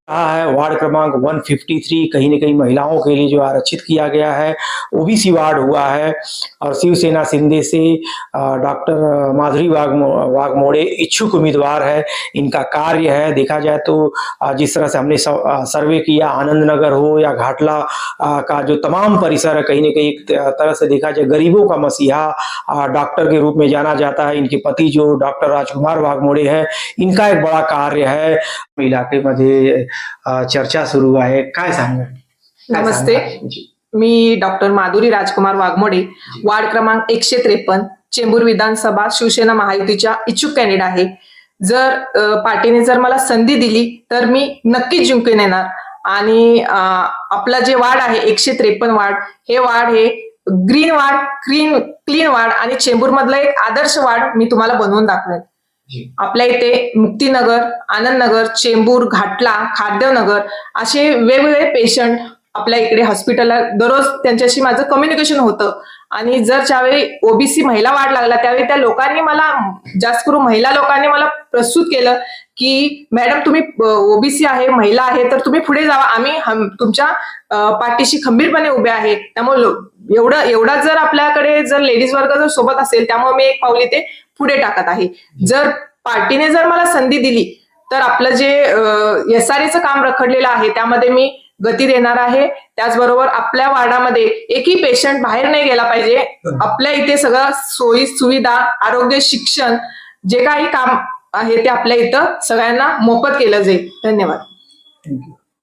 रहा है। वार्ड क्रमांक 153 कहीं न कहीं महिलाओं के लिए जो आरक्षित किया गया है, ओबीसी वार्ड हुआ है और शिवसेना शिंदे से डॉक्टर माधुरी वाघमोड़े इच्छुक उम्मीदवार है। इनका कार्य है, देखा जाए तो जिस तरह से हमने सर्वे किया, आनंद नगर हो या घाटला का जो तमाम परिसर है, कहीं न कहीं एक तरह से देखा जाए गरीबों का मसीहा डॉक्टर के रूप में जाना जाता है। इनके पति जो डॉक्टर राजकुमार वाघमोड़े हैं, इनका एक बड़ा कार्य है। इलाकेमध्ये चर्चा सुरू आहे, काय सांगा? नमस्ते, मी डॉक्टर माधुरी राजकुमार वाघमोडे, वार्ड क्रमांक 153, चेंबूर विधानसभा शिवसेना महायुतीच्या इच्छुक कॅन्डिडेट आहे। जर पार्टीने जर मला संधी दिली तर मी नक्कीच जिंकून येणार आणि आपला जे वार्ड आहे 153 वार्ड, हे वार्ड हे ग्रीन वार्ड, क्लीन वार्ड आणि चेंबूर मधला एक आदर्श वार्ड मी तुम्हाला बनवून दाखवेन। आपल्या इथे मुक्तीनगर, आनंदनगर, चेंबूर, घाटला, खारदेवनगर असे वेगवेगळे पेशंट आपल्या इकडे हॉस्पिटलला दररोज त्यांच्याशी माझं कम्युनिकेशन होतं आणि जर ज्यावेळी ओबीसी महिला वार्ड लागला त्यावेळी त्या लोकांनी मला, जास्त करून महिला लोकांनी मला प्रस्तुत केलं की मॅडम तुम्ही ओबीसी आहे, महिला आहे, तर तुम्ही पुढे जावा, आम्ही तुमच्या पाठीशी खंबीरपणे उभे आहे। त्यामुळे एवढा जर आपल्याकडे जर लेडीज वर्ग जर सोबत असेल, त्यामुळे मी एक पाऊल इथे पुढे टाकत आहे। जर पार्टीने जर मला संधी दिली तर आपलं जे एसआरएचं काम रखडलेलं आहे त्यामध्ये मी गती देणार आहे। त्याचबरोबर आपल्या वार्डामध्ये एकही पेशंट बाहेर नाही गेला पाहिजे। आपल्या इथे सगळं सोयी सुविधा, आरोग्य, शिक्षण जे काही काम आहे ते आपल्या इथं सगळ्यांना मोफत केलं जाईल। धन्यवाद।